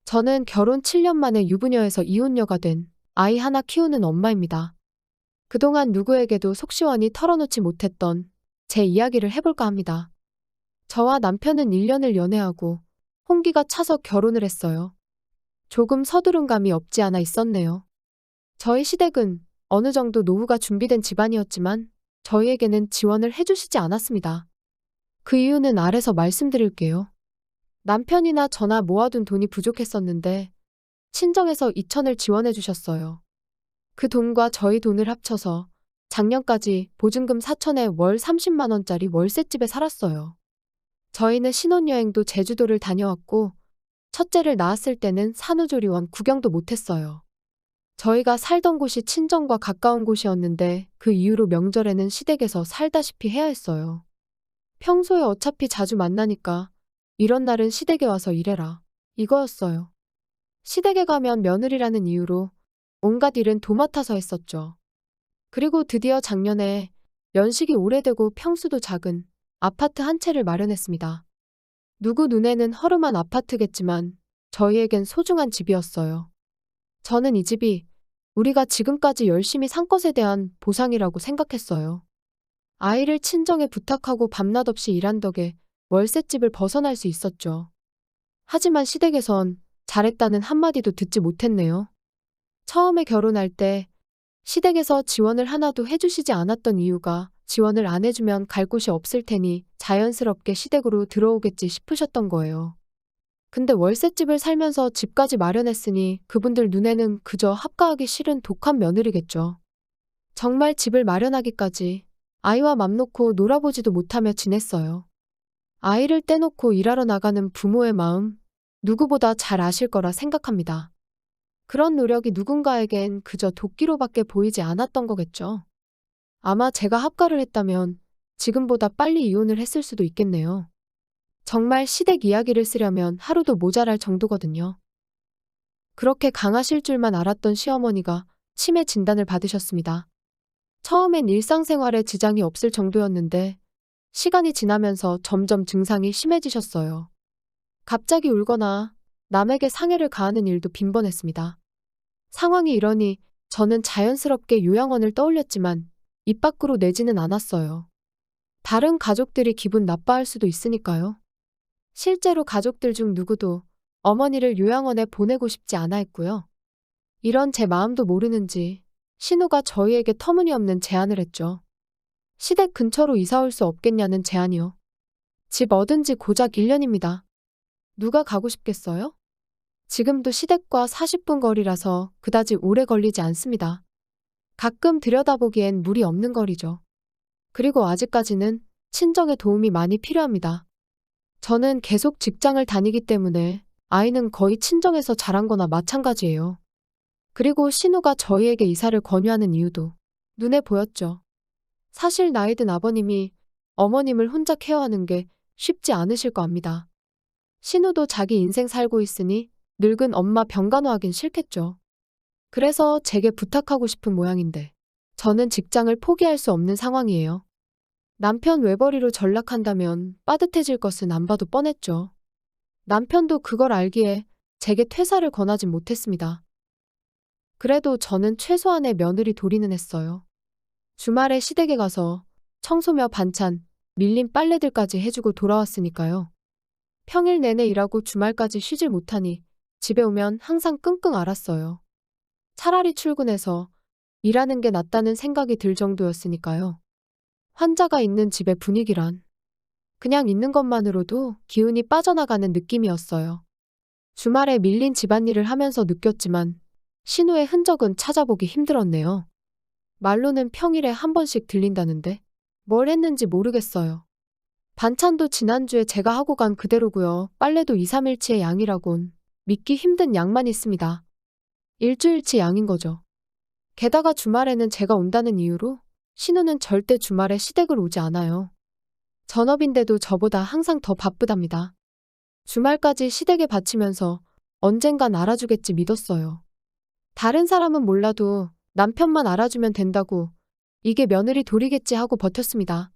저는 결혼 7년 만에 유부녀에서 이혼녀가 된 아이 하나 키우는 엄마입니다. 그동안 누구에게도 속 시원히 털어놓지 못했던 제 이야기를 해볼까 합니다. 저와 남편은 1년을 연애하고 혼기가 차서 결혼을 했어요. 조금 서두른 감이 없지 않아 있었네요. 저희 시댁은 어느 정도 노후가 준비된 집안이었지만 저희에게는 지원을 해주시지 않았습니다. 그 이유는 아래서 말씀드릴게요. 남편이나 저나 모아둔 돈이 부족했었는데 친정에서 2천을 지원해 주셨어요. 그 돈과 저희 돈을 합쳐서 작년까지 보증금 4천에 월 30만 원짜리 월세집에 살았어요. 저희는 신혼여행도 제주도를 다녀왔고 첫째를 낳았을 때는 산후조리원 구경도 못했어요. 저희가 살던 곳이 친정과 가까운 곳이었는데 그 이후로 명절에는 시댁에서 살다시피 해야 했어요. 평소에 어차피 자주 만나니까 이런 날은 시댁에 와서 일해라. 이거였어요. 시댁에 가면 며느리라는 이유로 온갖 일은 도맡아서 했었죠. 그리고 드디어 작년에 연식이 오래되고 평수도 작은 아파트 한 채를 마련했습니다. 누구 눈에는 허름한 아파트겠지만 저희에겐 소중한 집이었어요. 저는 이 집이 우리가 지금까지 열심히 산 것에 대한 보상이라고 생각했어요. 아이를 친정에 부탁하고 밤낮 없이 일한 덕에 월세집을 벗어날 수 있었죠. 하지만 시댁에선 잘했다는 한마디도 듣지 못했네요. 처음에 결혼할 때 시댁에서 지원을 하나도 해주시지 않았던 이유가 지원을 안 해주면 갈 곳이 없을 테니 자연스럽게 시댁으로 들어오겠지 싶으셨던 거예요. 근데 월세집을 살면서 집까지 마련했으니 그분들 눈에는 그저 합가하기 싫은 독한 며느리겠죠. 정말 집을 마련하기까지 아이와 맘 놓고 놀아보지도 못하며 지냈어요. 아이를 떼놓고 일하러 나가는 부모의 마음, 누구보다 잘 아실 거라 생각합니다. 그런 노력이 누군가에겐 그저 도끼로밖에 보이지 않았던 거겠죠. 아마 제가 합가를 했다면 지금보다 빨리 이혼을 했을 수도 있겠네요. 정말 시댁 이야기를 쓰려면 하루도 모자랄 정도거든요. 그렇게 강하실 줄만 알았던 시어머니가 치매 진단을 받으셨습니다. 처음엔 일상생활에 지장이 없을 정도였는데 시간이 지나면서 점점 증상이 심해지셨어요. 갑자기 울거나 남에게 상해를 가하는 일도 빈번했습니다. 상황이 이러니 저는 자연스럽게 요양원을 떠올렸지만 입 밖으로 내지는 않았어요. 다른 가족들이 기분 나빠할 수도 있으니까요. 실제로 가족들 중 누구도 어머니를 요양원에 보내고 싶지 않아 했고요. 이런 제 마음도 모르는지 신우가 저희에게 터무니없는 제안을 했죠. 시댁 근처로 이사 올 수 없겠냐는 제안이요. 집 얻은 지 고작 1년입니다. 누가 가고 싶겠어요? 지금도 시댁과 40분 거리라서 그다지 오래 걸리지 않습니다. 가끔 들여다보기엔 무리 없는 거리죠. 그리고 아직까지는 친정의 도움이 많이 필요합니다. 저는 계속 직장을 다니기 때문에 아이는 거의 친정에서 자란 거나 마찬가지예요. 그리고 신우가 저희에게 이사를 권유하는 이유도 눈에 보였죠. 사실 나이 든 아버님이 어머님을 혼자 케어하는 게 쉽지 않으실 거 압니다. 신우도 자기 인생 살고 있으니 늙은 엄마 병간호하긴 싫겠죠. 그래서 제게 부탁하고 싶은 모양인데 저는 직장을 포기할 수 없는 상황이에요. 남편 외벌이로 전락한다면 빠듯해질 것은 안 봐도 뻔했죠. 남편도 그걸 알기에 제게 퇴사를 권하진 못했습니다. 그래도 저는 최소한의 며느리 도리는 했어요. 주말에 시댁에 가서 청소며 반찬, 밀린 빨래들까지 해주고 돌아왔으니까요. 평일 내내 일하고 주말까지 쉬질 못하니 집에 오면 항상 끙끙 앓았어요. 차라리 출근해서 일하는 게 낫다는 생각이 들 정도였으니까요. 환자가 있는 집의 분위기란 그냥 있는 것만으로도 기운이 빠져나가는 느낌이었어요. 주말에 밀린 집안일을 하면서 느꼈지만 신우의 흔적은 찾아보기 힘들었네요. 말로는 평일에 한 번씩 들린다는데 뭘 했는지 모르겠어요. 반찬도 지난주에 제가 하고 간 그대로고요. 빨래도 2, 3일치의 양이라곤 믿기 힘든 양만 있습니다. 일주일치 양인 거죠. 게다가 주말에는 제가 온다는 이유로 신우는 절대 주말에 시댁을 오지 않아요. 전업인데도 저보다 항상 더 바쁘답니다. 주말까지 시댁에 바치면서 언젠간 알아주겠지 믿었어요. 다른 사람은 몰라도 남편만 알아주면 된다고 이게 며느리 도리겠지 하고 버텼습니다.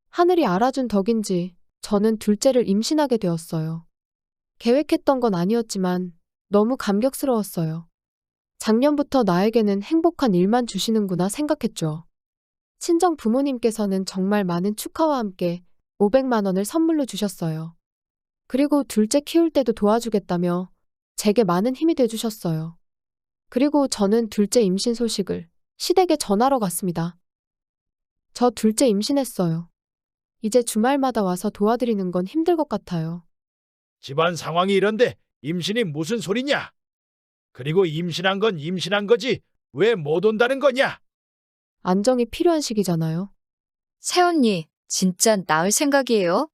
하늘이 알아준 덕인지 저는 둘째를 임신하게 되었어요. 계획했던 건 아니었지만 너무 감격스러웠어요. 작년부터 나에게는 행복한 일만 주시는구나 생각했죠. 친정 부모님께서는 정말 많은 축하와 함께 500만 원을 선물로 주셨어요. 그리고 둘째 키울 때도 도와주겠다며 제게 많은 힘이 돼주셨어요. 그리고 저는 둘째 임신 소식을 시댁에 전하러 갔습니다. 저 둘째 임신했어요. 이제 주말마다 와서 도와드리는 건 힘들 것 같아요. 집안 상황이 이런데 임신이 무슨 소리냐? 그리고 임신한 건 임신한 거지 왜 못 온다는 거냐? 안정이 필요한 시기잖아요. 새언니, 진짜 낳을 생각이에요?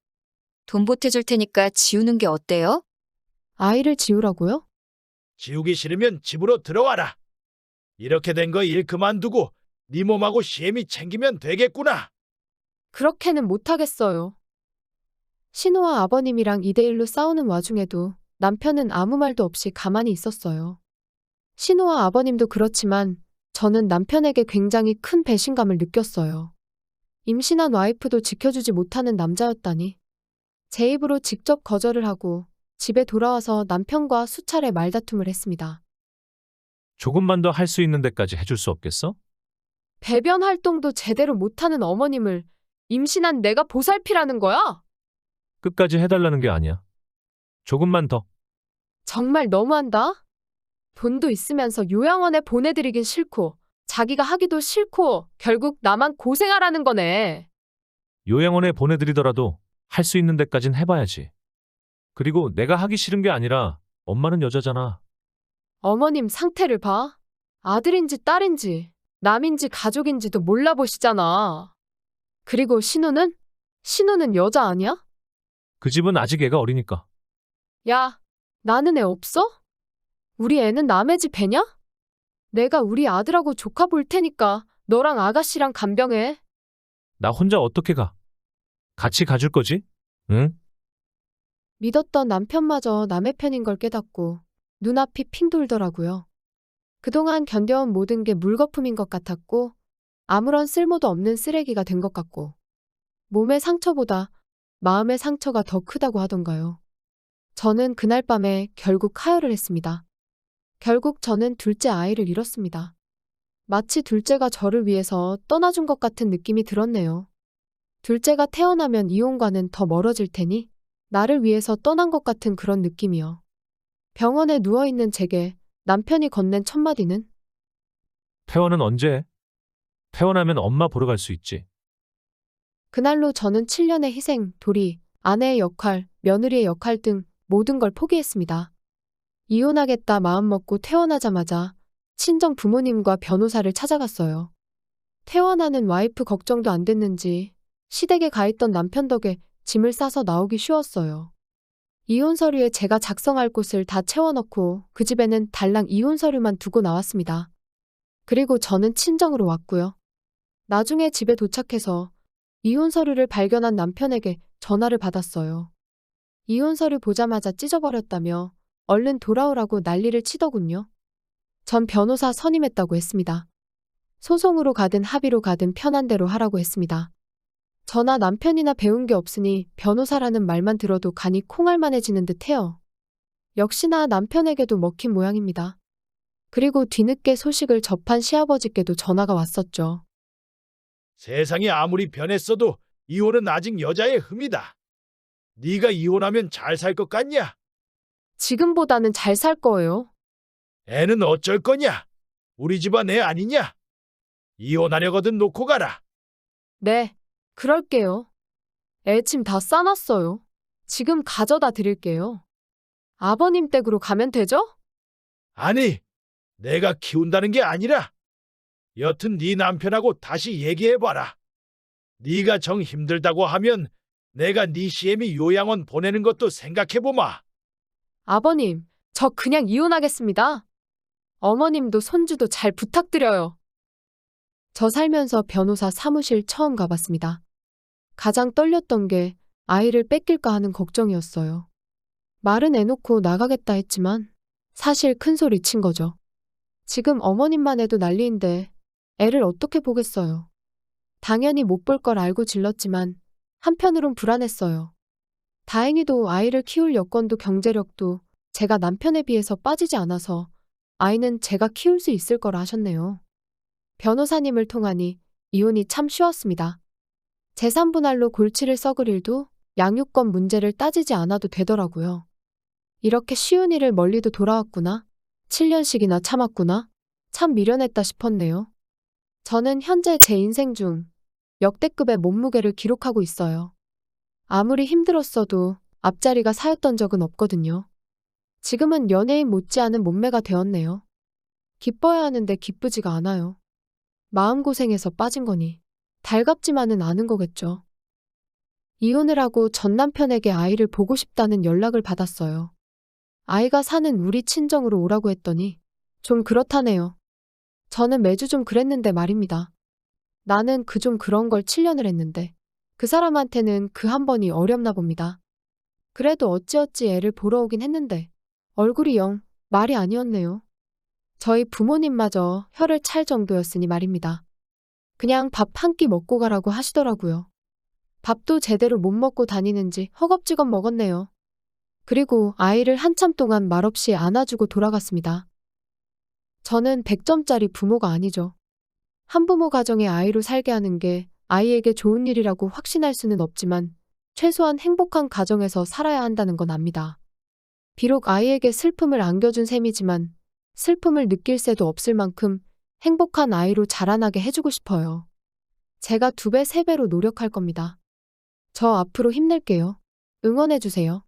돈 보태줄 테니까 지우는 게 어때요? 아이를 지우라고요? 지우기 싫으면 집으로 들어와라. 이렇게 된 거 일 그만두고 네 몸하고 시애미 챙기면 되겠구나. 그렇게는 못하겠어요. 신우와 아버님이랑 2대1로 싸우는 와중에도 남편은 아무 말도 없이 가만히 있었어요. 신우와 아버님도 그렇지만 저는 남편에게 굉장히 큰 배신감을 느꼈어요. 임신한 와이프도 지켜주지 못하는 남자였다니. 제 입으로 직접 거절을 하고 집에 돌아와서 남편과 수차례 말다툼을 했습니다. 조금만 더 할 수 있는 데까지 해줄 수 없겠어? 배변 활동도 제대로 못하는 어머님을 임신한 내가 보살피라는 거야? 끝까지 해달라는 게 아니야. 조금만 더. 정말 너무한다? 돈도 있으면서 요양원에 보내드리긴 싫고 자기가 하기도 싫고 결국 나만 고생하라는 거네. 요양원에 보내드리더라도 할 수 있는 데까진 해봐야지. 그리고 내가 하기 싫은 게 아니라 엄마는 여자잖아. 어머님 상태를 봐. 아들인지 딸인지 남인지 가족인지도 몰라보시잖아. 그리고 신우는? 신우는 여자 아니야? 그 집은 아직 애가 어리니까. 야, 나는 애 없어? 우리 애는 남의 집 애냐? 내가 우리 아들하고 조카 볼 테니까 너랑 아가씨랑 간병해. 나 혼자 어떻게 가? 같이 가줄 거지? 응? 믿었던 남편마저 남의 편인 걸 깨닫고 눈앞이 핑 돌더라고요. 그동안 견뎌온 모든 게 물거품인 것 같았고 아무런 쓸모도 없는 쓰레기가 된 것 같고 몸의 상처보다 마음의 상처가 더 크다고 하던가요. 저는 그날 밤에 결국 하혈을 했습니다. 결국 저는 둘째 아이를 잃었습니다. 마치 둘째가 저를 위해서 떠나준 것 같은 느낌이 들었네요. 둘째가 태어나면 이혼과는 더 멀어질 테니 나를 위해서 떠난 것 같은 그런 느낌이요. 병원에 누워있는 제게 남편이 건넨 첫마디는 퇴원은 언제 해? 퇴원하면 엄마 보러 갈 수 있지. 그날로 저는 7년의 희생, 도리, 아내의 역할, 며느리의 역할 등 모든 걸 포기했습니다. 이혼하겠다 마음먹고 퇴원하자마자 친정 부모님과 변호사를 찾아갔어요. 퇴원하는 와이프 걱정도 안 됐는지 시댁에 가 있던 남편 덕에 짐을 싸서 나오기 쉬웠어요. 이혼 서류에 제가 작성할 곳을 다 채워넣고 그 집에는 달랑 이혼 서류만 두고 나왔습니다. 그리고 저는 친정으로 왔고요. 나중에 집에 도착해서 이혼 서류를 발견한 남편에게 전화를 받았어요. 이혼 서류 보자마자 찢어버렸다며 얼른 돌아오라고 난리를 치더군요. 전 변호사 선임했다고 했습니다. 소송으로 가든 합의로 가든 편한 대로 하라고 했습니다. 저나 남편이나 배운 게 없으니 변호사라는 말만 들어도 간이 콩알만해지는 듯해요. 역시나 남편에게도 먹힌 모양입니다. 그리고 뒤늦게 소식을 접한 시아버지께도 전화가 왔었죠. 세상이 아무리 변했어도 이혼은 아직 여자의 흠이다. 네가 이혼하면 잘 살 것 같냐? 지금보다는 잘 살 거예요. 애는 어쩔 거냐? 우리 집안 애 아니냐? 이혼하려거든 놓고 가라. 네, 그럴게요. 애짐 다 싸놨어요. 지금 가져다 드릴게요. 아버님 댁으로 가면 되죠? 아니, 내가 키운다는 게 아니라 여튼 네 남편하고 다시 얘기해봐라. 네가 정 힘들다고 하면 내가 네 시애미 요양원 보내는 것도 생각해보마. 아버님, 저 그냥 이혼하겠습니다. 어머님도 손주도 잘 부탁드려요. 저 살면서 변호사 사무실 처음 가봤습니다. 가장 떨렸던 게 아이를 뺏길까 하는 걱정이었어요. 말은 해놓고 나가겠다 했지만 사실 큰 소리 친 거죠. 지금 어머님만 해도 난리인데 애를 어떻게 보겠어요. 당연히 못 볼 걸 알고 질렀지만 한편으론 불안했어요. 다행히도 아이를 키울 여건도 경제력도 제가 남편에 비해서 빠지지 않아서 아이는 제가 키울 수 있을 거라 하셨네요. 변호사님을 통하니 이혼이 참 쉬웠습니다. 재산 분할로 골치를 썩을 일도 양육권 문제를 따지지 않아도 되더라고요. 이렇게 쉬운 일을 멀리도 돌아왔구나. 7년씩이나 참았구나. 참 미련했다 싶었네요. 저는 현재 제 인생 중 역대급의 몸무게를 기록하고 있어요. 아무리 힘들었어도 앞자리가 사였던 적은 없거든요. 지금은 연예인 못지않은 몸매가 되었네요. 기뻐야 하는데 기쁘지가 않아요. 마음고생해서 빠진 거니 달갑지만은 않은 거겠죠. 이혼을 하고 전 남편에게 아이를 보고 싶다는 연락을 받았어요. 아이가 사는 우리 친정으로 오라고 했더니 좀 그렇다네요. 저는 매주 좀 그랬는데 말입니다. 나는 좀 그런 걸 7년을 했는데 그 사람한테는 그 한 번이 어렵나 봅니다. 그래도 어찌어찌 애를 보러 오긴 했는데 얼굴이 영 말이 아니었네요. 저희 부모님마저 혀를 찰 정도였으니 말입니다. 그냥 밥 한 끼 먹고 가라고 하시더라고요. 밥도 제대로 못 먹고 다니는지 허겁지겁 먹었네요. 그리고 아이를 한참 동안 말없이 안아주고 돌아갔습니다. 저는 100점짜리 부모가 아니죠. 한부모 가정의 아이로 살게 하는 게 아이에게 좋은 일이라고 확신할 수는 없지만 최소한 행복한 가정에서 살아야 한다는 건 압니다. 비록 아이에게 슬픔을 안겨준 셈이지만 슬픔을 느낄 새도 없을 만큼 행복한 아이로 자라나게 해주고 싶어요. 제가 2배, 3배로 노력할 겁니다. 저 앞으로 힘낼게요. 응원해주세요.